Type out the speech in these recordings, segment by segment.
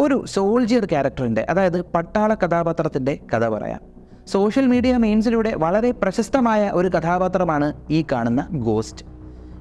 ഒരു സോൾജിയർ ക്യാരക്ടറിൻ്റെ, അതായത് പട്ടാള കഥാപാത്രത്തിൻ്റെ കഥ പറയാം. സോഷ്യൽ മീഡിയ മീംസിലൂടെ വളരെ പ്രശസ്തമായ ഒരു കഥാപാത്രമാണ് ഈ കാണുന്ന ഗോസ്റ്റ്.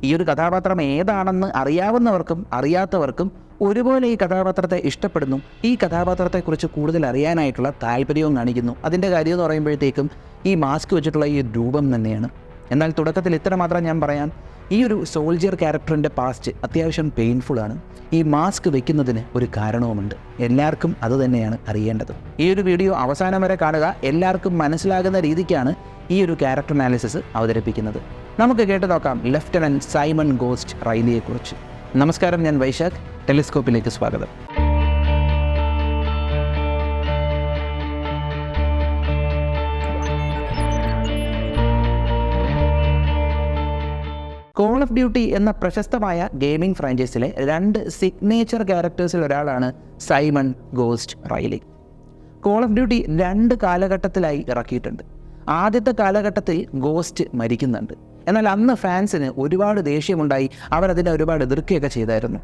ഈ ഒരു കഥാപാത്രം ഏതാണെന്ന് അറിയാവുന്നവർക്കും അറിയാത്തവർക്കും ഒരുപോലെ ഈ കഥാപാത്രത്തെ ഇഷ്ടപ്പെടുന്നു. ഈ കഥാപാത്രത്തെക്കുറിച്ച് കൂടുതൽ അറിയാനായിട്ടുള്ള താല്പര്യവും കാണിക്കുന്നു. അതിൻ്റെ കാര്യം എന്ന് പറയുമ്പോഴത്തേക്കും ഈ മാസ്ക് വെച്ചിട്ടുള്ള ഈ രൂപം തന്നെയാണ്. എന്നാൽ തുടക്കത്തിൽ ഇത്ര മാത്രം ഞാൻ പറയാം, ഈ ഒരു സോൾജിയർ ക്യാരക്ടറിൻ്റെ പാസ്റ്റ് അത്യാവശ്യം പെയിൻഫുള്ളാണ്. ഈ മാസ്ക് വെക്കുന്നതിന് ഒരു കാരണവുമുണ്ട്. എല്ലാവർക്കും അത് തന്നെയാണ് അറിയേണ്ടത്. ഈ ഒരു വീഡിയോ അവസാനം വരെ കാണുക. എല്ലാവർക്കും മനസ്സിലാകുന്ന രീതിക്കാണ് ഈ ഒരു ക്യാരക്ടർ അനാലിസിസ് അവതരിപ്പിക്കുന്നത്. നമുക്ക് കേട്ട് നോക്കാം ലെഫ്റ്റനന്റ് സൈമൺ ഗോസ്റ്റ് റൈലിയെക്കുറിച്ച്. നമസ്കാരം, ഞാൻ വൈശാഖ്. ടെലിസ്കോപ്പിലേക്ക് സ്വാഗതം. കോൾ ഓഫ് ഡ്യൂട്ടി എന്ന പ്രശസ്തമായ ഗെയിമിംഗ് ഫ്രാഞ്ചൈസിലെ 2 സിഗ്നേച്ചർ ക്യാരക്ടേഴ്സിൽ ഒരാളാണ് Simon ghost Riley. Call of duty 2 കാലഘട്ടത്തിലായി ഇറക്കിയിട്ടുണ്ട്. ആദ്യത്തെ കാലഘട്ടത്തിൽ ഗോസ്റ്റ് മരിക്കുന്നുണ്ട്. എന്നാൽ അന്ന് ഫാൻസിന് ഒരുപാട് ദേഷ്യമുണ്ടായി. അവരതിനെ ഒരുപാട് എതിർക്കുകയൊക്കെ ചെയ്തായിരുന്നു.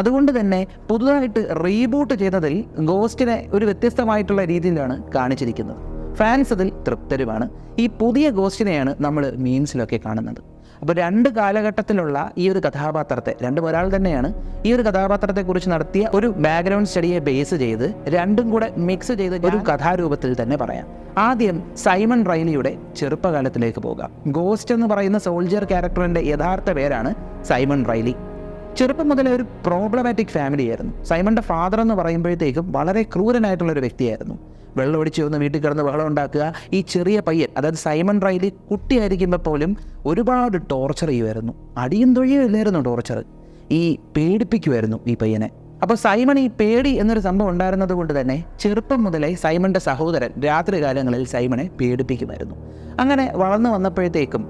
അതുകൊണ്ട് തന്നെ പുതുതായിട്ട് റീബൂട്ട് ചെയ്തതിൽ ഗോസ്റ്റിനെ ഒരു വ്യത്യസ്തമായിട്ടുള്ള രീതിയിലാണ് കാണിച്ചിരിക്കുന്നത്. ഫാൻസ് അതിൽ തൃപ്തരുമാണ്. ഈ പുതിയ ഗോസ്റ്റിനെയാണ് നമ്മൾ മീംസിലൊക്കെ കാണുന്നത്. അപ്പോൾ 2 കാലഘട്ടത്തിലുള്ള ഈ ഒരു കഥാപാത്രത്തെ, രണ്ടും ഒരാൾ തന്നെയാണ്, ഈ ഒരു കഥാപാത്രത്തെക്കുറിച്ച് നടത്തിയ ഒരു ബാക്ക്ഗ്രൗണ്ട് സ്റ്റഡിയെ ബേസ് ചെയ്ത് രണ്ടും കൂടെ മിക്സ് ചെയ്ത് ഒരു കഥാരൂപത്തിൽ തന്നെ പറയാം. ആദ്യം സൈമൺ റൈലിയുടെ ചെറുപ്പകാലത്തിലേക്ക് പോകാം. ഗോസ്റ്റ് എന്ന് പറയുന്ന സോൾജിയർ ക്യാരക്ടറിൻ്റെ യഥാർത്ഥ പേരാണ് സൈമൺ റൈലി. ചെറുപ്പം മുതലേ ഒരു പ്രോബ്ലമാറ്റിക് ഫാമിലി ആയിരുന്നു. സൈമണിൻ്റെ ഫാദർ എന്ന് പറയുമ്പോഴത്തേക്കും വളരെ ക്രൂരനായിട്ടുള്ളൊരു വ്യക്തിയായിരുന്നു. വെള്ളമൊടിച്ച് വന്ന് വീട്ടിൽ കിടന്ന് ബഹളം ഉണ്ടാക്കുക. ഈ ചെറിയ പയ്യൻ, അതായത് സൈമൺ റൈലി കുട്ടിയായിരിക്കുമ്പോൾ പോലും ഒരുപാട് ടോർച്ചർ ചെയ്യുമായിരുന്നു. അടിയും തൊഴിയും ഇല്ലായിരുന്നു ടോർച്ചർ. ഈ പേടിപ്പിക്കുമായിരുന്നു ഈ പയ്യനെ. അപ്പോൾ സൈമൺ ഈ പേടി എന്നൊരു സംഭവം ഉണ്ടായിരുന്നത് കൊണ്ട് തന്നെ ചെറുപ്പം മുതലേ സൈമണിൻ്റെ സഹോദരൻ രാത്രി കാലങ്ങളിൽ സൈമണെ പേടിപ്പിക്കുമായിരുന്നു. അങ്ങനെ വളർന്നു വന്നപ്പോഴത്തേക്കും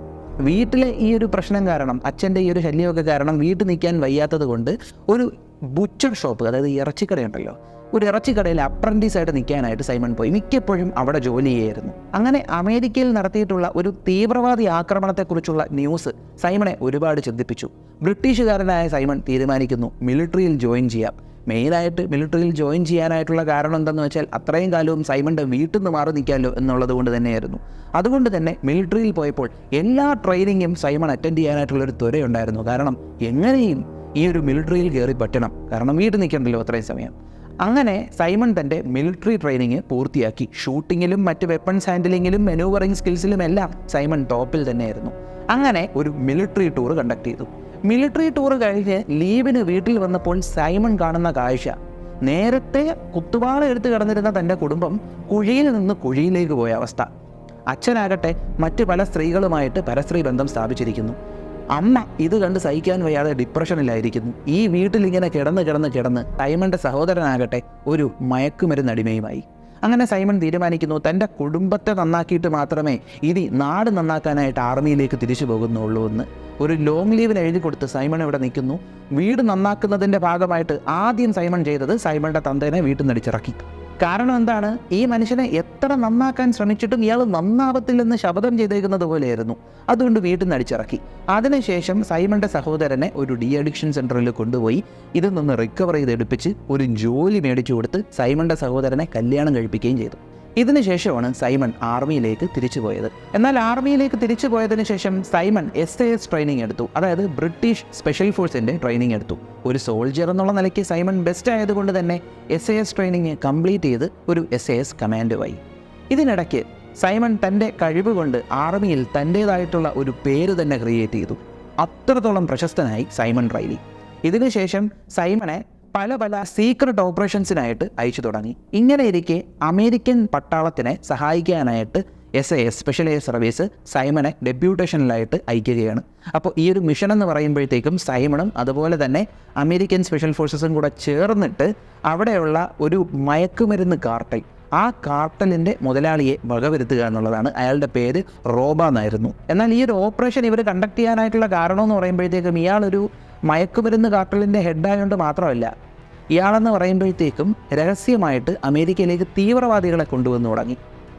വീട്ടിലെ ഈ ഒരു പ്രശ്നം കാരണം, അച്ഛൻ്റെ ഈ ഒരു ശല്യമൊക്കെ കാരണം വീട്ടിൽ നിൽക്കാൻ വയ്യാത്തത് കൊണ്ട് ഒരു ബുച്ചർ ഷോപ്പ്, അതായത് ഇറച്ചിക്കടയുണ്ടല്ലോ, ഒരു ഇറച്ചിക്കടയിൽ അപ്രൻറ്റീസായിട്ട് നിൽക്കാനായിട്ട് സൈമൺ പോയി. മിക്കപ്പോഴും അവിടെ ജോലി ചെയ്യായിരുന്നു. അങ്ങനെ അമേരിക്കയിൽ നടത്തിയിട്ടുള്ള ഒരു തീവ്രവാദി ആക്രമണത്തെക്കുറിച്ചുള്ള ന്യൂസ് സൈമണെ ഒരുപാട് ചിന്തിപ്പിച്ചു. ബ്രിട്ടീഷുകാരനായ സൈമൺ തീരുമാനിക്കുന്നു മിലിറ്ററിയിൽ ജോയിൻ ചെയ്യാം. മെയിനായിട്ട് മിലിറ്ററിയിൽ ജോയിൻ ചെയ്യാനായിട്ടുള്ള കാരണം എന്താണെന്ന് വെച്ചാൽ അത്രയും കാലവും സൈമണിൻ്റെ വീട്ടിൽ നിന്ന് മാറി നിൽക്കാമല്ലോ എന്നുള്ളത് കൊണ്ട് തന്നെയായിരുന്നു. അതുകൊണ്ട് തന്നെ മിലിറ്ററിയിൽ പോയപ്പോൾ എല്ലാ ട്രെയിനിങ്ങും സൈമൺ അറ്റൻഡ് ചെയ്യാനായിട്ടുള്ളൊരു ത്വരയുണ്ടായിരുന്നു. കാരണം എങ്ങനെയും ഈ ഒരു മിലിറ്ററിയിൽ കയറി പറ്റണം, കാരണം വീട്ടിൽ നിൽക്കണ്ടല്ലോ അത്രയും സമയം. അങ്ങനെ സൈമൺ തൻ്റെ മിലിറ്ററി ട്രെയിനിങ് പൂർത്തിയാക്കി. ഷൂട്ടിങ്ങിലും മറ്റ് വെപ്പൺസ് ഹാൻഡിലിങ്ങിലും മെനൂവറിങ് സ്കിൽസിലും എല്ലാം സൈമൺ ടോപ്പിൽ തന്നെയായിരുന്നു. അങ്ങനെ ഒരു മിലിറ്ററി ടൂർ കണ്ടക്ട് ചെയ്തു. മിലിറ്ററി ടൂർ കഴിഞ്ഞ് ലീവിന് വീട്ടിൽ വന്നപ്പോൾ സൈമൺ കാണുന്ന കാഴ്ച, നേരത്തെ കുത്തുവാള എടുത്ത് കിടന്നിരുന്ന തൻ്റെ കുടുംബം കുഴിയിൽ നിന്ന് കുഴിയിലേക്ക് പോയ അവസ്ഥ. അച്ഛനാകട്ടെ മറ്റ് പല സ്ത്രീകളുമായിട്ട് പരസ്ത്രീ ബന്ധം സ്ഥാപിച്ചിരിക്കുന്നു. അമ്മ ഇത് കണ്ട് സഹിക്കാൻ വയ്യാതെ ഡിപ്രഷനിലായിരിക്കുന്നു. ഈ വീട്ടിൽ ഇങ്ങനെ കിടന്ന് സൈമണിൻ്റെ സഹോദരനാകട്ടെ ഒരു മയക്കുമരുന്ന് അടിമയുമായി. അങ്ങനെ സൈമൺ തീരുമാനിക്കുന്നു തൻ്റെ കുടുംബത്തെ നന്നാക്കിയിട്ട് മാത്രമേ ഇനി നാട് നന്നാക്കാനായിട്ട് ആർമിയിലേക്ക് തിരിച്ചു പോകുന്നുള്ളൂ എന്ന്. ഒരു ലോങ് ലീവിന് എഴുതി കൊടുത്ത് സൈമൺ ഇവിടെ നിൽക്കുന്നു. വീട് നന്നാക്കുന്നതിൻ്റെ ഭാഗമായിട്ട് ആദ്യം സൈമൺ ചെയ്തത് സൈമണിൻ്റെ തന്തേനെ വീട്ടിൽ നിന്ന് അടിച്ചിറക്കി. കാരണം എന്താണ്, ഈ മനുഷ്യനെ എത്ര നന്നാക്കാൻ ശ്രമിച്ചിട്ടും ഇയാൾ നന്നാവത്തില്ലെന്ന് ശപഥം ചെയ്തേക്കുന്നത് പോലെയായിരുന്നു. അതുകൊണ്ട് വീട്ടിൽ നിന്ന് അടിച്ചിറക്കി. അതിനുശേഷം സൈമണിൻ്റെ സഹോദരനെ ഒരു ഡി അഡിക്ഷൻ സെൻറ്ററിൽ കൊണ്ടുപോയി ഇതിൽ നിന്ന് റിക്കവർ ചെയ്തെടുപ്പിച്ച് ഒരു ജോലി മേടിച്ചു കൊടുത്ത് സൈമണിൻ്റെ സഹോദരനെ കല്യാണം കഴിപ്പിക്കുകയും ചെയ്തു. ഇതിനുശേഷമാണ് സൈമൺ ആർമിയിലേക്ക് തിരിച്ചു പോയത്. എന്നാൽ ആർമിയിലേക്ക് തിരിച്ചു പോയതിനു ശേഷം സൈമൺ SAS ട്രെയിനിങ് എടുത്തു, അതായത് ബ്രിട്ടീഷ് സ്പെഷ്യൽ ഫോഴ്സിൻ്റെ ട്രെയിനിങ് എടുത്തു. ഒരു സോൾജിയർ എന്നുള്ള നിലയ്ക്ക് സൈമൺ ബെസ്റ്റ് ആയതുകൊണ്ട് തന്നെ SAS ട്രെയിനിങ് കംപ്ലീറ്റ് ചെയ്ത് ഒരു SAS കമാൻഡോവായി. ഇതിനിടയ്ക്ക് സൈമൺ തൻ്റെ കഴിവ് കൊണ്ട് ആർമിയിൽ തൻ്റേതായിട്ടുള്ള ഒരു പേര് തന്നെ ക്രിയേറ്റ് ചെയ്തു. അത്രത്തോളം പ്രശസ്തനായി സൈമൺ റൈലി. ഇതിനുശേഷം സൈമണെ പല സീക്രട്ട് ഓപ്പറേഷൻസിനായിട്ട് അയച്ചു തുടങ്ങി. ഇങ്ങനെ ഇരിക്കെ അമേരിക്കൻ പട്ടാളത്തിനെ സഹായിക്കാനായിട്ട് SAS സ്പെഷ്യൽ എയർ സർവീസ് സൈമണെ ഡെപ്യൂട്ടേഷനിലായിട്ട് അയക്കുകയാണ്. അപ്പോൾ ഈ ഒരു മിഷൻ എന്ന് പറയുമ്പോഴത്തേക്കും സൈമണും അതുപോലെ തന്നെ അമേരിക്കൻ സ്പെഷ്യൽ ഫോഴ്സസും കൂടെ ചേർന്നിട്ട് അവിടെയുള്ള ഒരു മയക്കുമരുന്ന് കാർട്ടൽ, ആ കാർട്ടലിൻ്റെ മുതലാളിയെ വകവരുത്തുക എന്നുള്ളതാണ്. അയാളുടെ പേര് റോബ എന്നായിരുന്നു. എന്നാൽ ഈ ഒരു ഓപ്പറേഷൻ ഇവർ കണ്ടക്ട് ചെയ്യാനായിട്ടുള്ള കാരണം എന്ന് പറയുമ്പോഴത്തേക്കും ഇയാളൊരു മയക്കുമരുന്ന് കാർട്ടലിൻ്റെ ഹെഡായതുകൊണ്ട് മാത്രമല്ല, ഇയാളെന്ന് പറയുമ്പോഴത്തേക്കും രഹസ്യമായിട്ട് അമേരിക്കയിലേക്ക് തീവ്രവാദികളെ കൊണ്ടുവന്ന് തുടങ്ങി.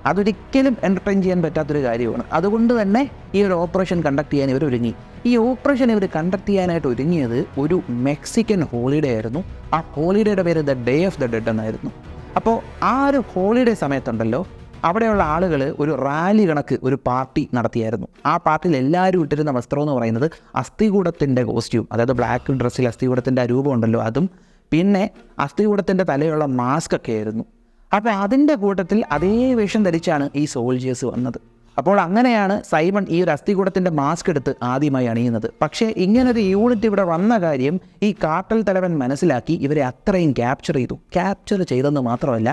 അതൊരിക്കലും എൻ്റർടൈൻ ചെയ്യാൻ പറ്റാത്തൊരു കാര്യമാണ്. അതുകൊണ്ട് തന്നെ ഈ ഒരു ഓപ്പറേഷൻ കണ്ടക്ട് ചെയ്യാൻ ഇവർ ഒരുങ്ങി. ഈ ഓപ്പറേഷൻ ഇവർ കണ്ടക്ട് ചെയ്യാനായിട്ട് ഒരുങ്ങിയത് ഒരു മെക്സിക്കൻ ഹോളിഡേ ആയിരുന്നു. ആ ഹോളിഡേയുടെ പേര് the day of the dead എന്നായിരുന്നു. അപ്പോൾ ആ ഒരു ഹോളിഡേ സമയത്തുണ്ടല്ലോ, അവിടെയുള്ള ആളുകൾ ഒരു റാലി കണക്ക് ഒരു പാർട്ടി നടത്തിയായിരുന്നു. ആ പാർട്ടിയിൽ എല്ലാവരും ഇട്ടിരുന്ന വസ്ത്രം എന്ന് പറയുന്നത് അസ്ഥികൂടത്തിൻ്റെ കോസ്റ്റ്യൂം, അതായത് ബ്ലാക്ക് ഡ്രസ്സിൽ അസ്ഥികൂടത്തിൻ്റെ ആ രൂപം ഉണ്ടല്ലോ അതും, പിന്നെ അസ്ഥികൂടത്തിൻ്റെ തലയുള്ള മാസ്ക് ഒക്കെ ആയിരുന്നു. അപ്പോൾ അതിൻ്റെ കൂട്ടത്തിൽ അതേ വേഷം ധരിച്ചാണ് ഈ സോൾജേഴ്സ് വന്നത്. അപ്പോൾ അങ്ങനെയാണ് സൈമൺ ഈ ഒരു അസ്ഥികൂടത്തിൻ്റെ മാസ്ക് എടുത്ത് ആദ്യമായി അണിയുന്നത്. പക്ഷേ ഇങ്ങനൊരു യൂണിറ്റ് ഇവിടെ വന്ന കാര്യം ഈ കാർട്ടൽ തലവൻ മനസ്സിലാക്കി ഇവരെ അത്രയും ക്യാപ്ചർ ചെയ്തെന്ന് മാത്രമല്ല,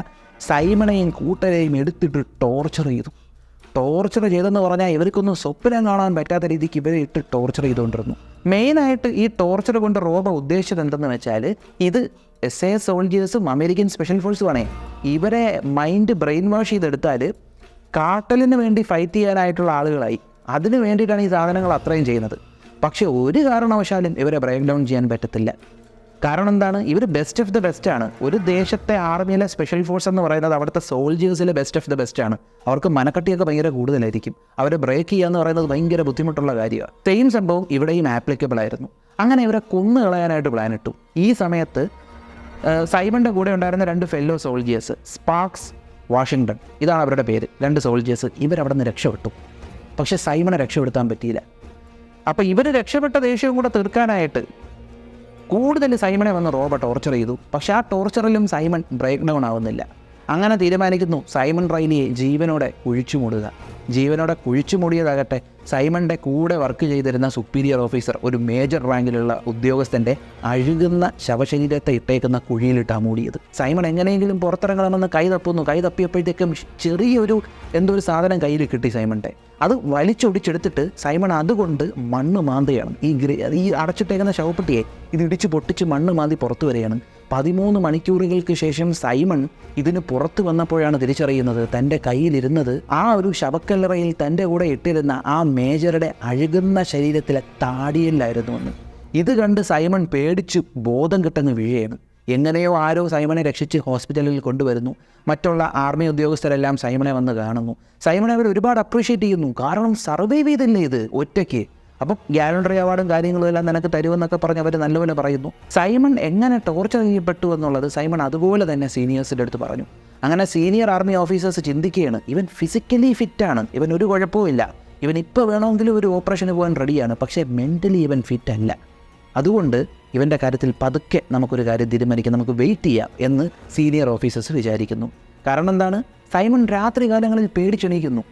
സൈമണെയും കൂട്ടരെയും എടുത്തിട്ട് ടോർച്ചർ ചെയ്തെന്ന് പറഞ്ഞാൽ ഇവർക്കൊന്നും സ്വപ്നം കാണാൻ പറ്റാത്ത രീതിക്ക് ഇവരെ ഇട്ട് ടോർച്ചർ ചെയ്തുകൊണ്ടിരുന്നു. മെയിനായിട്ട് ഈ ടോർച്ചർ കൊണ്ട് റോബ ഉദ്ദേശിച്ചത് എന്തെന്ന് വെച്ചാൽ, ഇത് SAS സോൾജേഴ്സും അമേരിക്കൻ സ്പെഷ്യൽ ഫോഴ്സുമാണേ, ഇവരെ മൈൻഡ് ബ്രെയിൻ വാഷ് ചെയ്തെടുത്താൽ കാർട്ടലിന് വേണ്ടി ഫൈറ്റ് ചെയ്യാനായിട്ടുള്ള ആളുകളായി. അതിന് വേണ്ടിയിട്ടാണ് ഈ സാധനങ്ങൾ അത്രയും ചെയ്യുന്നത്. പക്ഷേ ഒരു കാരണവശാലും ഇവരെ ബ്രേക്ക് ഡൗൺ ചെയ്യാൻ പറ്റത്തില്ല. കാരണം എന്താണ്? ഇവർ ബെസ്റ്റ് ഓഫ് ദ ബെസ്റ്റാണ്. ഒരു ദേശത്തെ ആർമിയിലെ സ്പെഷ്യൽ ഫോഴ്സ് എന്ന് പറയുന്നത് അവിടുത്തെ സോൾജേഴ്സിലെ ബെസ്റ്റ് ഓഫ് ദ ബെസ്റ്റാണ്. അവർക്ക് മനക്കട്ടിയൊക്കെ ഭയങ്കര കൂടുതലായിരിക്കും. അവരെ ബ്രേക്ക് ചെയ്യുക എന്ന് പറയുന്നത് ഭയങ്കര ബുദ്ധിമുട്ടുള്ള കാര്യമാണ്. സെയിം സംഭവം ഇവിടെയും ആപ്ലിക്കബിൾ ആയിരുന്നു. അങ്ങനെ ഇവരെ കൊന്നു കളയാനായിട്ട് പ്ലാൻ ഇട്ടു. ഈ സമയത്ത് സൈമണിൻ്റെ കൂടെ ഉണ്ടായിരുന്ന 2 ഫെല്ലോ സോൾജേഴ്സ്, സ്പാർക്സ്, വാഷിങ്ടൺ, ഇതാണ് അവരുടെ പേര്, 2 സോൾജേഴ്സ്, ഇവരവിടെ നിന്ന് രക്ഷപ്പെട്ടു. പക്ഷേ സൈമണെ രക്ഷപ്പെടുത്താൻ പറ്റിയില്ല. അപ്പോൾ ഇവർ രക്ഷപ്പെട്ട ദേഷ്യവും കൂടെ തീർക്കാനായിട്ട് കൂടുതൽ സൈമണെ വന്ന് റോബ ടോർച്ചർ ചെയ്തു. പക്ഷേ ആ ടോർച്ചറിലും സൈമൺ ബ്രേക്ക് ഡൗൺ ആവുന്നില്ല. അങ്ങനെ തീരുമാനിക്കുന്നു സൈമൺ റൈലിയെ ജീവനോടെ കുഴിച്ചു മൂടിയതാകട്ടെ സൈമണിൻ്റെ കൂടെ വർക്ക് ചെയ്തിരുന്ന സുപ്പീരിയർ ഓഫീസർ, ഒരു മേജർ റാങ്കിലുള്ള ഉദ്യോഗസ്ഥൻ്റെ അഴുകുന്ന ശവശരീരത്തെ ഇട്ടേക്കുന്ന കുഴിയിലിട്ടാണ് മൂടിയത്. സൈമൺ എങ്ങനെയെങ്കിലും പുറത്തിറങ്ങണമെന്ന് കൈ തപ്പിയപ്പോഴത്തേക്കും ചെറിയൊരു എന്തോ ഒരു സാധനം കയ്യിൽ കിട്ടി സൈമണിൻ്റെ. അത് വലിച്ചൊടിച്ചെടുത്തിട്ട് സൈമൺ അതുകൊണ്ട് മണ്ണ് മാന്തിയാണ് ഈ അടച്ചിട്ടേക്കുന്ന ശവപ്പെട്ടിയെ ഇതിടിച്ച് പൊട്ടിച്ച് മണ്ണ് മാന്തി പുറത്തു വരികയാണ്. 13 മണിക്കൂറുകൾക്ക് ശേഷം സൈമൺ ഇതിന് പുറത്ത് വന്നപ്പോഴാണ് തിരിച്ചറിയുന്നത് തൻ്റെ കയ്യിലിരുന്നത് ആ ഒരു ശവക്കല്ലറയിൽ തൻ്റെ കൂടെ ഇട്ടിരുന്ന ആ മേജറുടെ അഴുകുന്ന ശരീരത്തിലെ താടിയല്ലായിരുന്നുവെന്ന്. ഇത് കണ്ട് സൈമൺ പേടിച്ച് ബോധം കിട്ടങ്ങ് വീഴുകയാണ്. എങ്ങനെയോ ആരോ സൈമണെ രക്ഷിച്ച് ഹോസ്പിറ്റലിൽ കൊണ്ടുവരുന്നു. മറ്റുള്ള ആർമി ഉദ്യോഗസ്ഥരെല്ലാം സൈമണെ വന്ന് കാണുന്നു. സൈമണെ അവർ ഒരുപാട് അപ്രീഷിയേറ്റ് ചെയ്യുന്നു. കാരണം സർവൈവ് ചെയ്തില്ലേ ഇത് ഒറ്റയ്ക്ക്. അപ്പം ഗാലൻട്രി അവാർഡും കാര്യങ്ങളും എല്ലാം നിനക്ക് തരുമെന്നൊക്കെ പറഞ്ഞ് അവർ നല്ലപോലെ പറയുന്നു. സൈമൺ എങ്ങനെ ടോർച്ചർ ചെയ്യപ്പെട്ടു എന്നുള്ളത് സൈമൺ അതുപോലെ തന്നെ സീനിയേഴ്സിൻ്റെ അടുത്ത് പറഞ്ഞു. അങ്ങനെ സീനിയർ ആർമി ഓഫീസേഴ്സ് ചിന്തിക്കുകയാണ്, ഇവൻ ഫിസിക്കലി ഫിറ്റാണ്, ഇവൻ ഒരു കുഴപ്പമില്ല, ഇവൻ ഇപ്പോൾ വേണമെങ്കിലും ഒരു ഓപ്പറേഷന് പോകാൻ റെഡിയാണ്, പക്ഷേ മെൻ്റലി ഇവൻ ഫിറ്റ് അല്ല. അതുകൊണ്ട് ഇവൻ്റെ കാര്യത്തിൽ പതുക്കെ നമുക്കൊരു കാര്യം തീരുമാനിക്കാം, നമുക്ക് വെയിറ്റ് ചെയ്യാം എന്ന് സീനിയർ ഓഫീസേഴ്സ് വിചാരിക്കുന്നു. കാരണം എന്താണ്? സൈമൺ രാത്രി കാലങ്ങളിൽ പേടിച്ചെണീക്കുന്നു.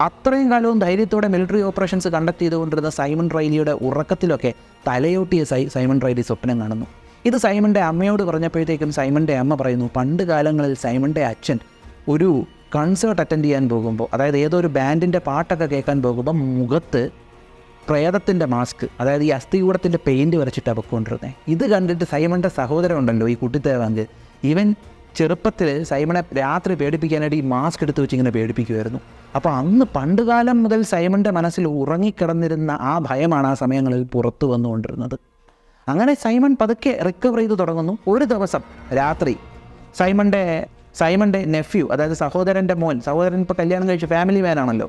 അത്രയും കാലവും ധൈര്യത്തോടെ മിലിറ്ററി ഓപ്പറേഷൻസ് കണ്ടക്ട് ചെയ്തുകൊണ്ടിരുന്ന സൈമൺ റൈലിയുടെ ഉറക്കത്തിലൊക്കെ തലയോട്ടിയ സൈമൺ റൈലി സ്വപ്നം കാണുന്നു. ഇത് സൈമണിൻ്റെ അമ്മയോട് പറഞ്ഞപ്പോഴത്തേക്കും സൈമണിൻ്റെ അമ്മ പറയുന്നു, പണ്ട് കാലങ്ങളിൽ സൈമണിൻ്റെ അച്ഛൻ ഒരു കൺസേർട്ട് അറ്റൻഡ് ചെയ്യാൻ പോകുമ്പോൾ, അതായത് ഏതോ ഒരു ബാൻഡിൻ്റെ പാട്ടൊക്കെ കേൾക്കാൻ പോകുമ്പോൾ മുഖത്ത് പ്രേതത്തിൻ്റെ മാസ്ക്, അതായത് ഈ അസ്ഥികൂടത്തിൻ്റെ പെയിൻറ്റ് വരച്ചിട്ടാണ് പൊയ്ക്കൊണ്ടിരുന്നത്. ഇത് കണ്ടിട്ട് സൈമണിൻ്റെ സഹോദരൻ ഉണ്ടല്ലോ ഈ കുട്ടിത്തേവാങ്ക്, ഇവൻ ചെറുപ്പത്തിൽ സൈമണെ രാത്രി പേടിപ്പിക്കാനായിട്ട് ഈ മാസ്ക് എടുത്ത് വെച്ച് ഇങ്ങനെ പേടിപ്പിക്കുമായിരുന്നു. അപ്പോൾ അന്ന് പണ്ടുകാലം മുതൽ സൈമണിൻ്റെ മനസ്സിൽ ഉറങ്ങിക്കിടന്നിരുന്ന ആ ഭയമാണ് ആ സമയങ്ങളിൽ പുറത്തു വന്നുകൊണ്ടിരുന്നത്. അങ്ങനെ സൈമൺ പതുക്കെ റിക്കവർ ചെയ്ത് തുടങ്ങുന്നു. ഒരു ദിവസം രാത്രി സൈമണിൻ്റെ നെഫ്യൂ, അതായത് സഹോദരൻ ഇപ്പോൾ കല്യാണം കഴിച്ച ഫാമിലി മാനാണല്ലോ,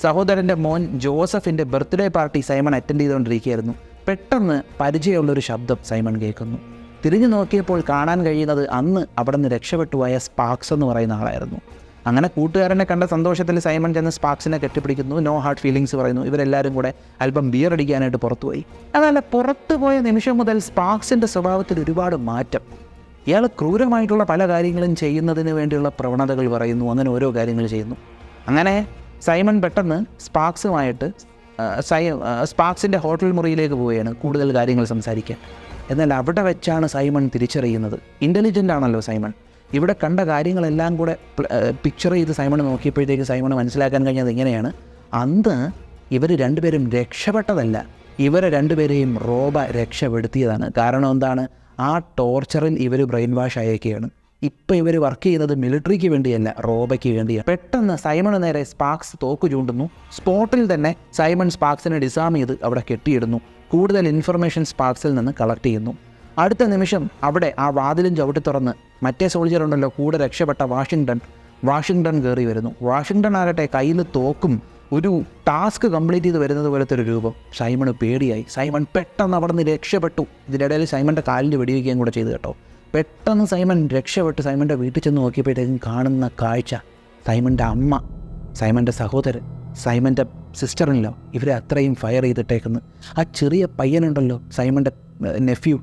സഹോദരൻ്റെ മോൻ ജോസഫിൻ്റെ ബർത്ത്ഡേ പാർട്ടി സൈമൺ അറ്റൻഡ് ചെയ്തുകൊണ്ടിരിക്കുകയായിരുന്നു. പെട്ടെന്ന് പരിചയമുള്ളൊരു ശബ്ദം സൈമൺ കേൾക്കുന്നു. തിരിഞ്ഞു നോക്കിയപ്പോൾ കാണാൻ കഴിയുന്നത് അന്ന് അവിടെ നിന്ന് രക്ഷപ്പെട്ടുപോയ സ്പാർക്സ് എന്ന് പറയുന്ന ആളായിരുന്നു. അങ്ങനെ കൂട്ടുകാരനെ കണ്ട സന്തോഷത്തിൽ സൈമൺ ചെന്ന് സ്പാർക്സിനെ കെട്ടിപ്പിടിക്കുന്നു. നോ ഹാർഡ് ഫീലിങ്സ് പറയുന്നു. ഇവരെല്ലാവരും കൂടെ അല്പം ബിയർ അടിക്കാനായിട്ട് പുറത്തുപോയി. അതല്ല, പുറത്തുപോയ നിമിഷം മുതൽ സ്പാർക്സിൻ്റെ സ്വഭാവത്തിൽ ഒരുപാട് മാറ്റം. ഇയാൾ ക്രൂരമായിട്ടുള്ള പല കാര്യങ്ങളും ചെയ്യുന്നതിന് വേണ്ടിയുള്ള പ്രവണതകൾ പറയുന്നു. അങ്ങനെ ഓരോ കാര്യങ്ങൾ ചെയ്യുന്നു. അങ്ങനെ സൈമൺ പെട്ടെന്ന് സ്പാർക്സിൻ്റെ ഹോട്ടൽ മുറിയിലേക്ക് പോവുകയാണ് കൂടുതൽ കാര്യങ്ങൾ സംസാരിക്കാൻ. എന്നാൽ അവിടെ വെച്ചാണ് സൈമൺ തിരിച്ചറിയുന്നത്, ഇൻ്റലിജൻ്റ് ആണല്ലോ സൈമൺ, ഇവിടെ കണ്ട കാര്യങ്ങളെല്ലാം കൂടെ പിക്ചർ ചെയ്ത് സൈമൺ നോക്കിയപ്പോഴത്തേക്ക് സൈമൺ മനസ്സിലാക്കാൻ കഴിഞ്ഞത് ഇങ്ങനെയാണ്, അന്ന് ഇവർ രണ്ടുപേരും രക്ഷപ്പെട്ടതല്ല, ഇവരെ രണ്ടുപേരെയും റോബ രക്ഷപ്പെടുത്തിയതാണ്. കാരണം എന്താണ്? ആ ടോർച്ചറിൽ ഇവർ ബ്രെയിൻ വാഷ് ആയേക്കുകയാണ്. ഇപ്പോൾ ഇവർ വർക്ക് ചെയ്യുന്നത് മിലിറ്ററിക്ക് വേണ്ടിയല്ല, റോബയ്ക്ക് വേണ്ടിയാണ്. പെട്ടെന്ന് സൈമണ് നേരെ സ്പാർക്സ് തോക്ക് ചൂണ്ടുന്നു. സ്പോട്ടിൽ തന്നെ സൈമൺ സ്പാർക്സിനെ ഡിസാം ചെയ്ത് അവിടെ കെട്ടിയിടുന്നു. കൂടുതൽ ഇൻഫർമേഷൻ സ്പാർക്സിൽ നിന്ന് കളക്ട് ചെയ്യുന്നു. അടുത്ത നിമിഷം അവിടെ ആ വാതിലും ചവിട്ടി തുറന്ന് മറ്റേ സോൾജർ ഉണ്ടല്ലോ കൂടെ രക്ഷപ്പെട്ട വാഷിങ്ടൺ കയറി വരുന്നു. വാഷിങ്ടൺ ആകട്ടെ കയ്യിൽ തോക്കും ഒരു ടാസ്ക് കംപ്ലീറ്റ് ചെയ്ത് വരുന്നത് പോലത്തെ ഒരു രൂപം. സൈമണ് പേടിയായി. സൈമൺ പെട്ടെന്ന് അവിടെ നിന്ന് രക്ഷപ്പെട്ടു. ഇതിനിടയിൽ സൈമൻ്റെ കാലിൽ വെടിവെക്കുകയും കൂടെ ചെയ്തു കേട്ടോ. പെട്ടെന്ന് സൈമൺ രക്ഷപ്പെട്ട് സൈമൻ്റെ വീട്ടിൽ ചെന്ന് നോക്കിയപ്പോഴത്തേക്കും കാണുന്ന കാഴ്ച സൈമൻ്റെ അമ്മ, സൈമൻ്റെ സഹോദരൻ, സൈമൻ്റെ സിസ്റ്ററിനല്ലോ ഇവരെ അത്രയും ഫയർ ചെയ്തിട്ടേക്കുന്നു. ആ ചെറിയ പയ്യനുണ്ടല്ലോ, സൈമൻ്റെ നെഫ്യൂ,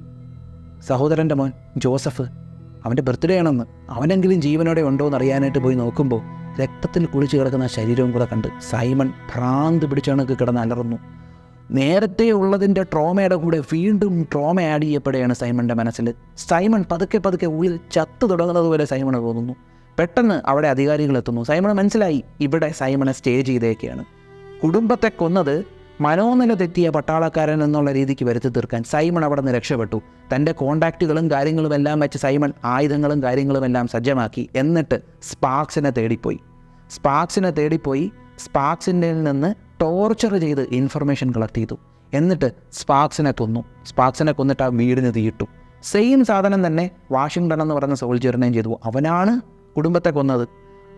സഹോദരൻ്റെ മോൻ ജോസഫ്, അവൻ്റെ ബർത്ത്ഡേ ആണെന്ന്, അവനെങ്കിലും ജീവനോടെ ഉണ്ടോ എന്ന് അറിയാനായിട്ട് പോയി നോക്കുമ്പോൾ രക്തത്തിൽ കുളിച്ച് കിടക്കുന്ന ശരീരവും കൂടെ കണ്ട് സൈമൺ ഭ്രാന്ത് പിടിച്ചണക്ക് കിടന്ന് അലറുന്നു. നേരത്തെ ഉള്ളതിൻ്റെ ട്രോമയുടെ കൂടെ വീണ്ടും ട്രോമ ആഡ് ചെയ്യപ്പെടുകയാണ് സൈമൻ്റെ മനസ്സിൽ. സൈമൺ പതുക്കെ പതുക്കെ ഉള്ളിൽ ചത്തു തുടങ്ങുന്നത് പോലെ സൈമണ് തോന്നുന്നു. പെട്ടെന്ന് അവിടെ അധികാരികൾ എത്തുന്നു. സൈമണ് മനസ്സിലായി ഇവിടെ സൈമണെ സ്റ്റേ ചെയ്തേക്കെയാണ്. കുടുംബത്തെ കൊന്നത് മനോനില തെറ്റിയ പട്ടാളക്കാരൻ എന്നുള്ള രീതിക്ക് വരുത്തി തീർക്കാൻ സൈമൺ അവിടെ നിന്ന് രക്ഷപ്പെട്ടു. തൻ്റെ കോണ്ടാക്റ്റുകളും കാര്യങ്ങളും എല്ലാം വെച്ച് സൈമൺ ആയുധങ്ങളും കാര്യങ്ങളും എല്ലാം സജ്ജമാക്കി. എന്നിട്ട് സ്പാർക്സിനെ തേടിപ്പോയി. സ്പാർക്സിൻ്റെ നിന്ന് ടോർച്ചർ ചെയ്ത് ഇൻഫർമേഷൻ കളക്ട് ചെയ്തു. എന്നിട്ട് സ്പാർക്സിനെ കൊന്നിട്ട് ആ വീടിന് തീയിട്ടു. സെയിം സാധനം തന്നെ വാഷിങ്ടൺ എന്ന് പറയുന്ന സോൾജിയറിനെയും ചെയ്തു. അവനാണ് കുടുംബത്തെ കൊന്നത്.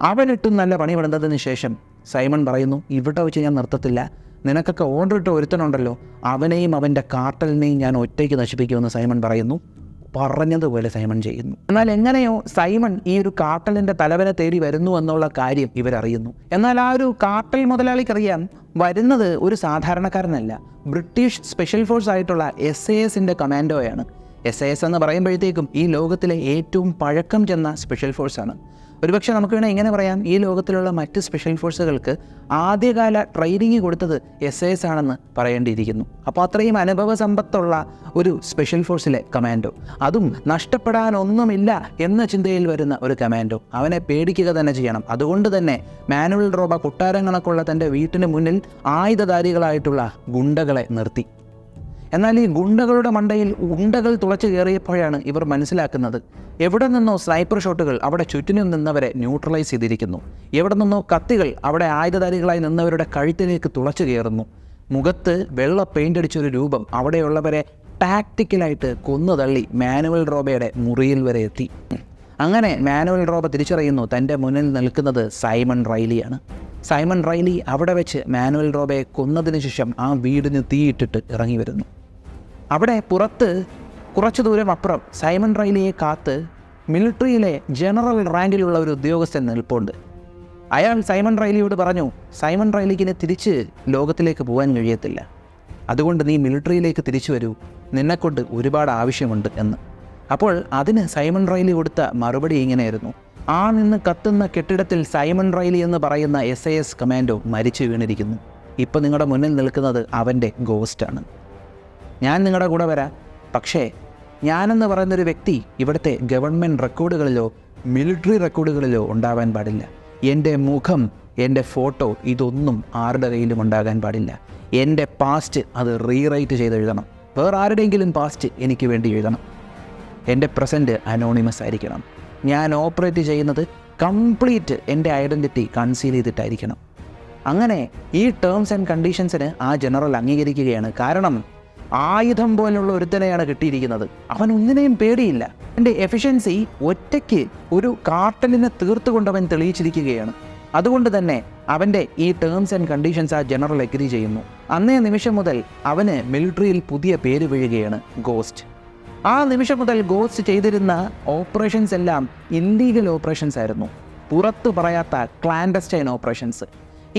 അവനിട്ടും നല്ല പണി പെടുന്നതിന് ശേഷം സൈമൺ പറയുന്നു, ഇവിടെ വെച്ച് ഞാൻ നിർത്തത്തില്ല, നിനക്കൊക്കെ ഓർഡർ ഇട്ട് ഒരുത്തനുണ്ടല്ലോ, അവനെയും അവൻ്റെ കാർട്ടലിനെയും ഞാൻ ഒറ്റയ്ക്ക് നശിപ്പിക്കുമെന്ന് സൈമൺ പറയുന്നു. പറഞ്ഞതുപോലെ സൈമൺ ചെയ്യുന്നു. എന്നാൽ എങ്ങനെയോ സൈമൺ ഈ ഒരു കാർട്ടലിൻ്റെ തലവനെ തേടി വരുന്നു എന്നുള്ള കാര്യം ഇവരറിയുന്നു. എന്നാൽ ആ ഒരു കാർട്ടൽ മുതലാളിക്കറിയാം വരുന്നത് ഒരു സാധാരണക്കാരനല്ല, ബ്രിട്ടീഷ് സ്പെഷ്യൽ ഫോഴ്സ് ആയിട്ടുള്ള SAS കമാൻഡോയാണ്. SAS എന്ന് പറയുമ്പോഴത്തേക്കും ഈ ലോകത്തിലെ ഏറ്റവും പഴക്കം ചെന്ന സ്പെഷ്യൽ ഫോഴ്സാണ്. ഒരുപക്ഷെ നമുക്ക് വേണേൽ ഇങ്ങനെ പറയാം, ഈ ലോകത്തിലുള്ള മറ്റ് സ്പെഷ്യൽ ഫോഴ്സുകൾക്ക് ആദ്യകാല ട്രെയിനിങ് കൊടുത്തത് SAS ആണെന്ന് പറയേണ്ടിയിരിക്കുന്നു. അപ്പോൾ അത്രയും അനുഭവ സമ്പത്തുള്ള ഒരു സ്പെഷ്യൽ ഫോഴ്സിലെ കമാൻഡോ, അതും നഷ്ടപ്പെടാനൊന്നുമില്ല എന്ന ചിന്തയിൽ വരുന്ന ഒരു കമാൻഡോ, അവനെ പേടിക്കുക തന്നെ ചെയ്യണം. അതുകൊണ്ട് തന്നെ മാനുവൽ റോബ കൊട്ടാരം കണക്കുള്ള തൻ്റെ വീട്ടിന് മുന്നിൽ ആയുധധാരികളായിട്ടുള്ള ഗുണ്ടകളെ നിർത്തി. എന്നാൽ ഈ ഗുണ്ടകളുടെ മണ്ടയിൽ ഉണ്ടകൾ തുളച്ചു കയറിയപ്പോഴാണ് ഇവർ മനസ്സിലാക്കുന്നത് എവിടെ നിന്നോ സ്നൈപ്പർ ഷോട്ടുകൾ അവിടെ ചുറ്റിനും നിന്നവരെ ന്യൂട്രലൈസ് ചെയ്തിരിക്കുന്നു. എവിടെ നിന്നോ കത്തികൾ അവിടെ ആയുധധാരികളായി നിന്നവരുടെ കഴുത്തിലേക്ക് തുളച്ചു കയറുന്നു. മുഖത്ത് വെള്ള പെയിൻ്റ് അടിച്ചൊരു രൂപം അവിടെയുള്ളവരെ ടാക്റ്റിക്കലായിട്ട് കൊന്നുതള്ളി മാനുവൽ റോബയുടെ മുറിയിൽ വരെ എത്തി. അങ്ങനെ മാനുവൽ റോബ തിരിച്ചറിയുന്നു തൻ്റെ മുന്നിൽ നിൽക്കുന്നത് സൈമൺ റൈലിയാണ്. സൈമൺ റൈലി അവിടെ വെച്ച് മാനുവൽ റോബയെ കൊന്നതിന് ശേഷം ആ വീടിന് തീയിട്ടിട്ട് ഇറങ്ങി വരുന്നു. അവിടെ പുറത്ത് കുറച്ചു ദൂരം അപ്പുറം സൈമൺ റൈലിയെ കാത്ത് മിലിറ്ററിയിലെ ജനറൽ റാങ്കിലുള്ള ഒരു ഉദ്യോഗസ്ഥൻ നിൽപ്പുണ്ട്. അയാൾ സൈമൺ റൈലിയോട് പറഞ്ഞു, സൈമൺ റൈലിക്കിന് തിരിച്ച് ലോകത്തിലേക്ക് പോകാൻ കഴിയത്തില്ല, അതുകൊണ്ട് നീ മിലിറ്ററിയിലേക്ക് തിരിച്ചു വരൂ, നിന്നെക്കൊണ്ട് ഒരുപാട് ആവശ്യമുണ്ട് എന്ന്. അപ്പോൾ അതിന് സൈമൺ റൈലി കൊടുത്ത മറുപടി ഇങ്ങനെയായിരുന്നു, ആ നിന്ന് കത്തുന്ന കെട്ടിടത്തിൽ സൈമൺ റൈലി എന്ന് പറയുന്ന SAS കമാൻഡോ മരിച്ചു വീണിരിക്കുന്നു. ഇപ്പോൾ നിങ്ങളുടെ മുന്നിൽ നിൽക്കുന്നത് അവൻ്റെ ഗോസ്റ്റാണ്. ഞാൻ നിങ്ങളുടെ കൂടെ വരാം, പക്ഷേ ഞാനെന്ന് പറയുന്നൊരു വ്യക്തി ഇവിടുത്തെ ഗവൺമെൻറ് റെക്കോർഡുകളിലോ മിലിറ്ററി റെക്കോർഡുകളിലോ ഉണ്ടാവാൻ പാടില്ല. എൻ്റെ മുഖം, എൻ്റെ ഫോട്ടോ ഇതൊന്നും ആരുടെ കയ്യിലും ഉണ്ടാകാൻ പാടില്ല. എൻ്റെ പാസ്റ്റ് അത് റീറൈറ്റ് ചെയ്തെഴുതണം. വേറെ ആരുടെയെങ്കിലും പാസ്റ്റ് എനിക്ക് വേണ്ടി എഴുതണം. എൻ്റെ പ്രസൻറ്റ് അനോണിമസ് ആയിരിക്കണം. ഞാൻ ഓപ്പറേറ്റ് ചെയ്യുന്നത് കംപ്ലീറ്റ് എൻ്റെ ഐഡൻറ്റിറ്റി കൺസീൽ ചെയ്തിട്ടായിരിക്കണം. അങ്ങനെ ഈ ടേംസ് ആൻഡ് കണ്ടീഷൻസിന് ആ ജനറൽ അംഗീകരിക്കുകയാണ്. കാരണം ആയുധം പോലുള്ള ഒരുത്തനെയാണ് കിട്ടിയിരിക്കുന്നത്. അവൻ ഒന്നിനെയും പേടിയില്ല. എൻ്റെ എഫിഷ്യൻസി ഒറ്റയ്ക്ക് ഒരു കാർട്ടലിനെ തീർത്തുകൊണ്ടവൻ തെളിയിച്ചിരിക്കുകയാണ്. അതുകൊണ്ട് തന്നെ അവൻ്റെ ഈ ടേംസ് ആൻഡ് കണ്ടീഷൻസ് ആ ജനറൽ എഗ്രി ചെയ്യുന്നു. അന്നേ നിമിഷം മുതൽ അവന് മിലിറ്ററിയിൽ പുതിയ പേര് വീഴുകയാണ്, ഗോസ്റ്റ്. ആ നിമിഷം മുതൽ ഗോസ്റ്റ് ചെയ്തിരുന്ന ഓപ്പറേഷൻസ് എല്ലാം ഇല്ലീഗൽ ഓപ്പറേഷൻസ് ആയിരുന്നു, പുറത്തു പറയാത്ത ക്ലാൻഡസ്റ്റൈൻ ഓപ്പറേഷൻസ്.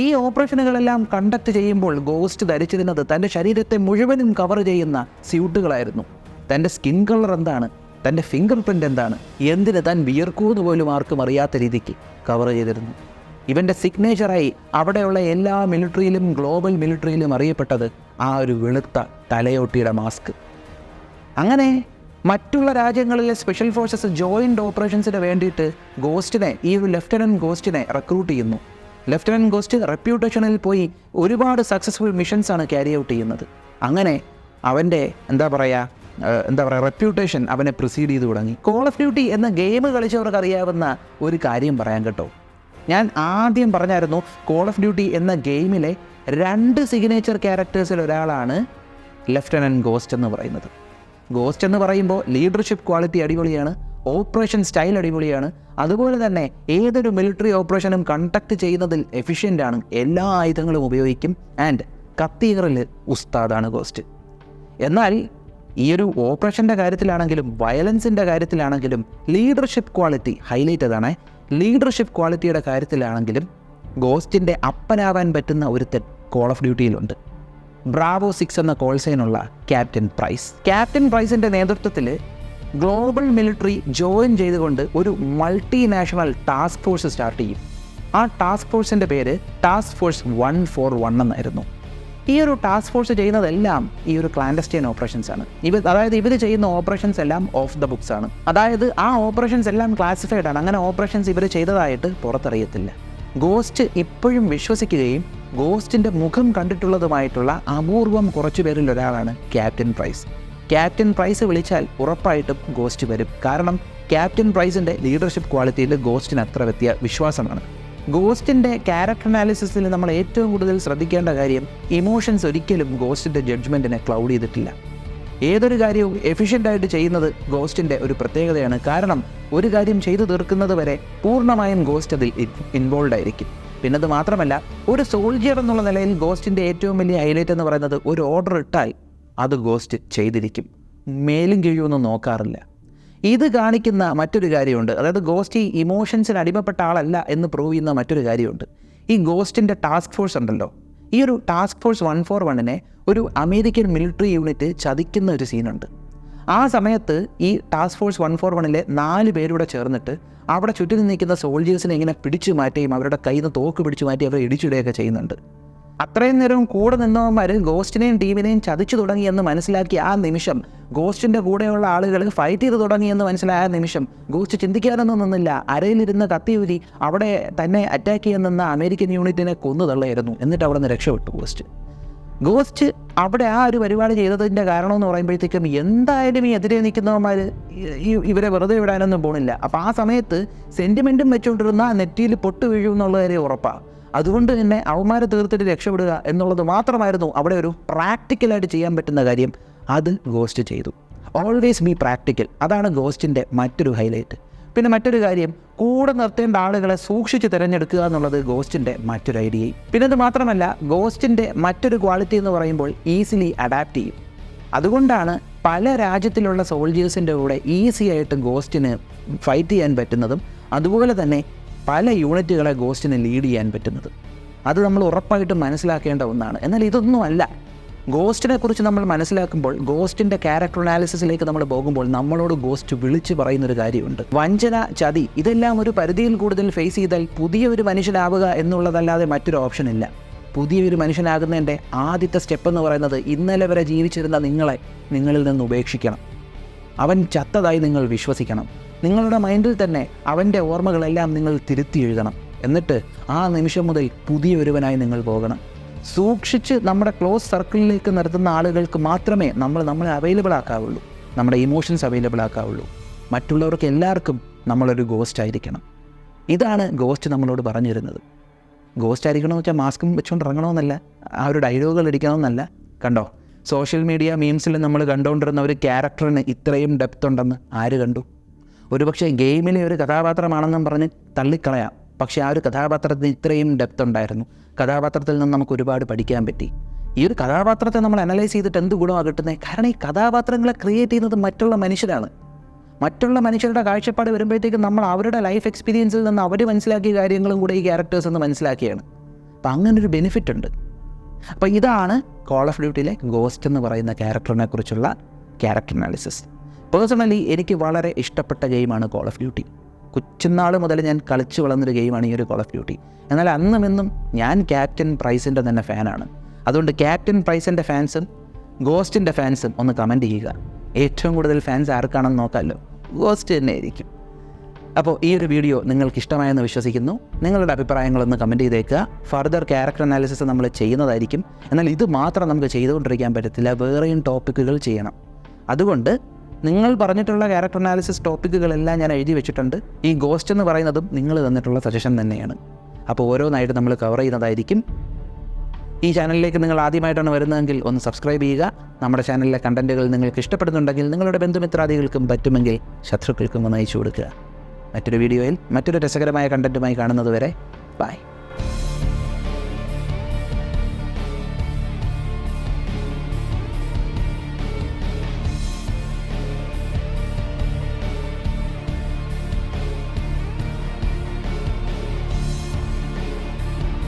ഈ ഓപ്പറേഷനുകളെല്ലാം കണ്ടക്ട് ചെയ്യുമ്പോൾ ഗോസ്റ്റ് ധരിച്ചിരുന്നത് തൻ്റെ ശരീരത്തെ മുഴുവനും കവർ ചെയ്യുന്ന സ്യൂട്ടുകളായിരുന്നു. തൻ്റെ സ്കിൻ കളർ എന്താണ്, തൻ്റെ ഫിംഗർ പ്രിൻ്റ് എന്താണ്, എന്തിന് താൻ വിയർക്കൂന്ന് പോലും ആർക്കും അറിയാത്ത രീതിക്ക് കവർ ചെയ്തിരുന്നു. ഇവൻ്റെ സിഗ്നേച്ചറായി അവിടെയുള്ള എല്ലാ മിലിറ്ററിയിലും ഗ്ലോബൽ മിലിറ്ററിയിലും അറിയപ്പെട്ടത് ആ ഒരു വെളുത്ത തലയോട്ടിയുടെ മാസ്ക്. അങ്ങനെ മറ്റുള്ള രാജ്യങ്ങളിലെ സ്പെഷ്യൽ ഫോഴ്സസ് ജോയിൻ്റ് ഓപ്പറേഷൻസിന് വേണ്ടിയിട്ട് ഗോസ്റ്റിനെ, ഈ ഒരു ലെഫ്റ്റനൻറ്റ് ഗോസ്റ്റിനെ റെക്രൂട്ട് ചെയ്യുന്നു. ലെഫ്റ്റനൻറ്റ് ഗോസ്റ്റ് റെപ്യൂട്ടേഷനിൽ പോയി ഒരുപാട് സക്സസ്ഫുൾ മിഷൻസാണ് ക്യാരി ഔട്ട് ചെയ്യുന്നത്. അങ്ങനെ അവൻ്റെ എന്താ പറയുക റെപ്യൂട്ടേഷൻ അവനെ പ്രിസീഡ് ചെയ്ത് തുടങ്ങി. കോൾ ഓഫ് ഡ്യൂട്ടി എന്ന ഗെയിം കളിച്ചവർക്ക് അറിയാവുന്ന ഒരു കാര്യം പറയാൻ കേട്ടോ. ഞാൻ ആദ്യം പറഞ്ഞായിരുന്നു, കോൾ ഓഫ് ഡ്യൂട്ടി എന്ന ഗെയിമിലെ 2 സിഗ്നേച്ചർ ക്യാരക്ടേഴ്സിൽ ഒരാളാണ് ലെഫ്റ്റനൻറ്റ് ഗോസ്റ്റ് എന്ന് പറയുന്നത്. ഗോസ്റ്റ് എന്ന് പറയുമ്പോൾ ലീഡർഷിപ്പ് ക്വാളിറ്റി അടിപൊളിയാണ്, ഓപ്പറേഷൻ സ്റ്റൈൽ അടിപൊളിയാണ്. അതുപോലെ തന്നെ ഏതൊരു മിലിറ്ററി ഓപ്പറേഷനും കണ്ടക്ട് ചെയ്യുന്നതിൽ എഫിഷ്യൻ്റ് ആണ്. എല്ലാ ആയുധങ്ങളും ഉപയോഗിക്കും. ആൻഡ് കത്തീറിൽ ഉസ്താദാണ് ഗോസ്റ്റ്. എന്നാൽ ഈ ഒരു ഓപ്പറേഷൻ്റെ കാര്യത്തിലാണെങ്കിലും വയലൻസിൻ്റെ കാര്യത്തിലാണെങ്കിലും ലീഡർഷിപ്പ് ക്വാളിറ്റി ഹൈലൈറ്റ് അതാണ്. ലീഡർഷിപ്പ് ക്വാളിറ്റിയുടെ കാര്യത്തിലാണെങ്കിലും ഗോസ്റ്റിൻ്റെ അപ്പനാവാൻ പറ്റുന്ന ഒരുത്തൻ കോൾ ഓഫ് ഡ്യൂട്ടിയിലുണ്ട്. ബ്രാവോ 6 എന്ന കോൾ സൈനുള്ള ക്യാപ്റ്റൻ പ്രൈസ്. ക്യാപ്റ്റൻ പ്രൈസിൻ്റെ നേതൃത്വത്തിൽ ഗ്ലോബൽ മിലിറ്ററി ജോയിൻ ചെയ്തുകൊണ്ട് ഒരു മൾട്ടിനാഷണൽ ടാസ്ക് ഫോഴ്സ് സ്റ്റാർട്ട് ചെയ്യും. ആ ടാസ്ക് ഫോഴ്സിൻ്റെ പേര് ടാസ്ക് ഫോഴ്സ് 141 എന്നായിരുന്നു. ഈ ഒരു ടാസ്ക് ഫോഴ്സ് ചെയ്യുന്നതെല്ലാം ഈ ഒരു ക്ലാൻഡസ്റ്റൈൻ ഓപ്പറേഷൻസ് ആണ്. ഇവർ ചെയ്യുന്ന ഓപ്പറേഷൻസ് എല്ലാം ഓഫ് ദ ബുക്സ് ആണ്. അതായത് ആ ഓപ്പറേഷൻസ് എല്ലാം ക്ലാസിഫൈഡ് ആണ്. അങ്ങനെ ഓപ്പറേഷൻസ് ഇവർ ചെയ്തതായിട്ട് പുറത്തറിയത്തില്ല. ഗോസ്റ്റ് ഇപ്പോഴും വിശ്വസിക്കുകയും ഗോസ്റ്റിൻ്റെ മുഖം കണ്ടിട്ടുള്ളതുമായിട്ടുള്ള അപൂർവം കുറച്ചു പേരിൽ ഒരാളാണ് ക്യാപ്റ്റൻ പ്രൈസ്. ക്യാപ്റ്റൻ പ്രൈസ് വിളിച്ചാൽ ഉറപ്പായിട്ടും ഗോസ്റ്റ് വരും. കാരണം ക്യാപ്റ്റൻ പ്രൈസിൻ്റെ ലീഡർഷിപ്പ് ക്വാളിറ്റിയിൽ ഗോസ്റ്റിന് അത്ര വിശ്വാസമാണ്. ഗോസ്റ്റിൻ്റെ ക്യാരക്ടർ അനാലിസിസിൽ നമ്മൾ ഏറ്റവും കൂടുതൽ ശ്രദ്ധിക്കേണ്ട കാര്യം ഇമോഷൻസ് ഒരിക്കലും ഗോസ്റ്റിൻ്റെ ജഡ്ജ്മെൻറ്റിനെ ക്ലൗഡ് ചെയ്തിട്ടില്ല. ഏതൊരു കാര്യവും എഫിഷ്യൻ്റായിട്ട് ചെയ്യുന്നത് ഗോസ്റ്റിൻ്റെ ഒരു പ്രത്യേകതയാണ്. കാരണം ഒരു കാര്യം ചെയ്തു തീർക്കുന്നത് വരെ പൂർണ്ണമായും ഗോസ്റ്റ് അതിൽ ഇൻവോൾവ് ആയിരിക്കും. പിന്നെ അത് മാത്രമല്ല, ഒരു സോൾജിയർ എന്നുള്ള നിലയിൽ ഗോസ്റ്റിൻ്റെ ഏറ്റവും വലിയ ഹൈലൈറ്റ് എന്ന് പറയുന്നത് ഒരു ഓർഡർ ഇട്ടാൽ അത് ഗോസ്റ്റ് ചെയ്തിരിക്കും. മേലും കീഴുമൊന്നും നോക്കാറില്ല. ഇത് കാണിക്കുന്ന മറ്റൊരു കാര്യമുണ്ട്. അതായത് ഗോസ്റ്റ് ഈ ഇമോഷൻസിന് അടിമപ്പെട്ട ആളല്ല എന്ന് പ്രൂവ് ചെയ്യുന്ന മറ്റൊരു കാര്യമുണ്ട്. ഈ ഗോസ്റ്റിൻ്റെ ടാസ്ക് ഫോഴ്സ് ഉണ്ടല്ലോ, ഈ ഒരു ടാസ്ക് ഫോഴ്സ് 141 ഒരു അമേരിക്കൻ മിലിറ്ററി യൂണിറ്റ് ചതിക്കുന്ന ഒരു സീനുണ്ട്. ആ സമയത്ത് ഈ ടാസ്ക് ഫോഴ്സ് 141 4 പേരൂടെ ചേർന്നിട്ട് അവിടെ ചുറ്റിൽ നിൽക്കുന്ന സോൾജേഴ്സിനെ ഇങ്ങനെ പിടിച്ചു മാറ്റുകയും അവരുടെ കയ്യിൽ നിന്ന് തോക്ക് പിടിച്ചു മാറ്റി അവരെ ഇടിച്ചിടുകയൊക്കെ ചെയ്യുന്നുണ്ട്. അത്രയും നേരം കൂടെ നിന്നവന്മാർ ഗോസ്റ്റിനെയും ടീമിനെയും ചതിച്ചു തുടങ്ങിയെന്ന് മനസ്സിലാക്കിയ ആ നിമിഷം, ഗോസ്റ്റിൻ്റെ കൂടെയുള്ള ആളുകൾ ഫൈറ്റ് ചെയ്ത് തുടങ്ങിയെന്ന് മനസ്സിലായ നിമിഷം ഗോസ്റ്റ് ചിന്തിക്കാനൊന്നും നിന്നില്ല. അരയിലിരുന്ന് കത്തിയൂരി അവിടെ തന്നെ അറ്റാക്ക് ചെയ്യാൻ നിന്ന അമേരിക്കൻ യൂണിറ്റിനെ കൊന്നു തള്ളയായിരുന്നു. എന്നിട്ട് അവിടെ നിന്ന് രക്ഷപ്പെട്ടു ഗോസ്റ്റ് അവിടെ ആ ഒരു പരിപാടി ചെയ്തതിൻ്റെ കാരണം എന്ന് പറയുമ്പോഴത്തേക്കും എന്തായാലും ഈ എതിരെ നിൽക്കുന്നവന്മാർ ഇവരെ വെറുതെ വിടാനൊന്നും പോണില്ല. അപ്പോൾ ആ സമയത്ത് സെൻറ്റിമെൻറ്റും വെച്ചുകൊണ്ടിരുന്ന നെറ്റിയിൽ പൊട്ട് വീഴും എന്നുള്ള കാര്യം ഉറപ്പാണ്. അതുകൊണ്ട് തന്നെ അവന്മാരെ തീർത്തിട്ട് രക്ഷപ്പെടുക എന്നുള്ളത് മാത്രമായിരുന്നു അവിടെ ഒരു പ്രാക്ടിക്കലായിട്ട് ചെയ്യാൻ പറ്റുന്ന കാര്യം. അത് ഗോസ്റ്റ് ചെയ്തു. Always be practical. അതാണ് ഗോസ്റ്റിൻ്റെ മറ്റൊരു ഹൈലൈറ്റ്. പിന്നെ മറ്റൊരു കാര്യം, കൂടെ നിർത്തേണ്ട ആളുകളെ സൂക്ഷിച്ച് തിരഞ്ഞെടുക്കുക എന്നുള്ളത് ഗോസ്റ്റിൻ്റെ മറ്റൊരു ഐഡിയയും. പിന്നെ അത് മാത്രമല്ല, ഗോസ്റ്റിൻ്റെ മറ്റൊരു ക്വാളിറ്റി എന്ന് പറയുമ്പോൾ ഈസിലി അഡാപ്റ്റ് ചെയ്യും. അതുകൊണ്ടാണ് പല രാജ്യത്തിലുള്ള സോൾജേഴ്സിൻ്റെ കൂടെ ഈസി ആയിട്ട് ഗോസ്റ്റിന് ഫൈറ്റ് ചെയ്യാൻ പറ്റുന്നതും അതുപോലെ തന്നെ പല യൂണിറ്റുകളെ ഗോസ്റ്റിന് ലീഡ് ചെയ്യാൻ പറ്റുന്നത്. അത് നമ്മൾ ഉറപ്പായിട്ടും മനസ്സിലാക്കേണ്ട ഒന്നാണ്. എന്നാൽ ഇതൊന്നുമല്ല. ഗോസ്റ്റിനെ കുറിച്ച് നമ്മൾ മനസ്സിലാക്കുമ്പോൾ, ഗോസ്റ്റിൻ്റെ ക്യാരക്ടർ അനാലിസിസിലേക്ക് നമ്മൾ പോകുമ്പോൾ നമ്മളോട് ഗോസ്റ്റ് വിളിച്ച് പറയുന്നൊരു കാര്യമുണ്ട്. വഞ്ചന, ചതി, ഇതെല്ലാം ഒരു പരിധിയിൽ കൂടുതൽ ഫേസ് ചെയ്താൽ പുതിയൊരു മനുഷ്യനാവുക എന്നുള്ളതല്ലാതെ മറ്റൊരു ഓപ്ഷൻ ഇല്ല. പുതിയൊരു മനുഷ്യനാകുന്നതിൻ്റെ ആദ്യത്തെ സ്റ്റെപ്പ് എന്ന് പറയുന്നത് ഇന്നലെ വരെ ജീവിച്ചിരുന്ന നിങ്ങളിൽ നിന്ന് ഉപേക്ഷിക്കണം. അവൻ ചത്തതായി നിങ്ങൾ വിശ്വസിക്കണം. നിങ്ങളുടെ മൈൻഡിൽ തന്നെ അവൻ്റെ ഓർമ്മകളെല്ലാം നിങ്ങൾ തിരുത്തി എഴുതണം. എന്നിട്ട് ആ നിമിഷം മുതൽ പുതിയൊരുവനായി നിങ്ങൾ പോകണം. സൂക്ഷിച്ച് നമ്മുടെ ക്ലോസ് സർക്കിളിലേക്ക് നിർത്തുന്ന ആളുകൾക്ക് മാത്രമേ നമ്മളെ അവൈലബിൾ ആക്കാവുള്ളൂ, നമ്മുടെ ഇമോഷൻസ് അവൈലബിൾ ആക്കാവുള്ളൂ. മറ്റുള്ളവർക്ക് എല്ലാവർക്കും നമ്മളൊരു ഗോസ്റ്റ് ആയിരിക്കണം. ഇതാണ് ഗോസ്റ്റ് നമ്മളോട് പറഞ്ഞു തരുന്നത്. ഗോസ്റ്റ് ആയിരിക്കണമെന്ന് വെച്ചാൽ മാസ്കും വെച്ചുകൊണ്ട് ഇറങ്ങണമെന്നല്ല, ആ ഒരു ഡയലോഗുകൾ അടിക്കണമെന്നല്ല. കണ്ടോ, സോഷ്യൽ മീഡിയ മീംസിൽ നമ്മൾ കണ്ടുകൊണ്ടിരുന്ന ഒരു ക്യാരക്ടറിന് ഇത്രയും ഡെപ്ത് ഉണ്ടെന്ന് ആര് കണ്ടു? ഒരുപക്ഷെ ഗെയിമിലെ ഒരു കഥാപാത്രമാണെന്നും പറഞ്ഞ് തള്ളിക്കളയാം. പക്ഷേ ആ ഒരു കഥാപാത്രത്തിന് ഇത്രയും ഡെപ്ത് ഉണ്ടായിരുന്നു. കഥാപാത്രത്തിൽ നിന്ന് നമുക്ക് ഒരുപാട് പഠിക്കാൻ പറ്റി. ഈ ഒരു കഥാപാത്രത്തെ നമ്മൾ അനലൈസ് ചെയ്തിട്ട് എന്ത് ഗുണമാണ് കിട്ടുന്നത്? കാരണം ഈ കഥാപാത്രങ്ങളെ ക്രിയേറ്റ് ചെയ്യുന്നത് മറ്റുള്ള മനുഷ്യരാണ്. മറ്റുള്ള മനുഷ്യരുടെ കാഴ്ചപ്പാട് വരുമ്പോഴത്തേക്കും നമ്മൾ അവരുടെ ലൈഫ് എക്സ്പീരിയൻസിൽ നിന്ന് അവർ മനസ്സിലാക്കിയ കാര്യങ്ങളും കൂടെ ഈ ക്യാരക്ടേഴ്സ് എന്ന് മനസ്സിലാക്കിയാണ്. അപ്പം അങ്ങനൊരു ബെനിഫിറ്റ് ഉണ്ട്. അപ്പോൾ ഇതാണ് കോൾ ഓഫ് ഡ്യൂട്ടിയിലെ ഗോസ്റ്റ് എന്ന് പറയുന്ന ക്യാരക്ടറിനെ കുറിച്ചുള്ള ക്യാരക്ടർ അനാലിസിസ്. പേഴ്സണലി എനിക്ക് വളരെ ഇഷ്ടപ്പെട്ട ഗെയിമാണ് കോൾ ഓഫ് ഡ്യൂട്ടി. കൊച്ചുനാൾ മുതൽ ഞാൻ കളിച്ചു വളർന്നൊരു ഗെയിമാണ് ഈ ഒരു കോൾ ഓഫ് ഡ്യൂട്ടി. എന്നാൽ അന്നും ഇന്നും ഞാൻ ക്യാപ്റ്റൻ പ്രൈസിൻ്റെ തന്നെ ഫാനാണ്. അതുകൊണ്ട് ക്യാപ്റ്റൻ പ്രൈസിൻ്റെ ഫാൻസും ഗോസ്റ്റിൻ്റെ ഫാൻസും ഒന്ന് കമൻറ്റ് ചെയ്യുക. ഏറ്റവും കൂടുതൽ ഫാൻസ് ആർക്കാണെന്ന് നോക്കാമല്ലോ, ഗോസ്റ്റ് തന്നെ ആയിരിക്കും. അപ്പോൾ ഈ ഒരു വീഡിയോ നിങ്ങൾക്ക് ഇഷ്ടമായെന്ന് വിശ്വസിക്കുന്നു. നിങ്ങളുടെ അഭിപ്രായങ്ങളൊന്ന് കമൻറ്റ് ചെയ്തേക്കുക. ഫർദർ ക്യാരക്ടർ അനാലിസിസ് നമ്മൾ ചെയ്യുന്നതായിരിക്കും. എന്നാൽ ഇത് മാത്രം നമുക്ക് ചെയ്തുകൊണ്ടിരിക്കാൻ പറ്റത്തില്ല, വേറെയും ടോപ്പിക്കുകൾ ചെയ്യണം. അതുകൊണ്ട് നിങ്ങൾ പറഞ്ഞിട്ടുള്ള ക്യാരക്ടർ അനാലിസിസ് ടോപ്പിക്കുകളെല്ലാം ഞാൻ എഴുതി വെച്ചിട്ടുണ്ട്. ഈ ഗോസ്റ്റ് എന്ന് പറയുന്നതും നിങ്ങൾ തന്നിട്ടുള്ള സജഷൻ തന്നെയാണ്. അപ്പോൾ ഓരോന്നായിട്ട് നമ്മൾ കവർ ചെയ്യുന്നതായിരിക്കും. ഈ ചാനലിലേക്ക് നിങ്ങൾ ആദ്യമായിട്ടാണ് വരുന്നതെങ്കിൽ ഒന്ന് സബ്സ്ക്രൈബ് ചെയ്യുക. നമ്മുടെ ചാനലിലെ കണ്ടൻറ്റുകൾ നിങ്ങൾക്ക് ഇഷ്ടപ്പെടുന്നുണ്ടെങ്കിൽ നിങ്ങളുടെ ബന്ധുമിത്രാദികൾക്കും പറ്റുമെങ്കിൽ ശത്രുക്കൾക്കും ഒന്ന് അയച്ചു കൊടുക്കുക. മറ്റൊരു വീഡിയോയിൽ മറ്റൊരു രസകരമായ കണ്ടൻറ്റുമായി കാണുന്നതുവരെ ബൈ.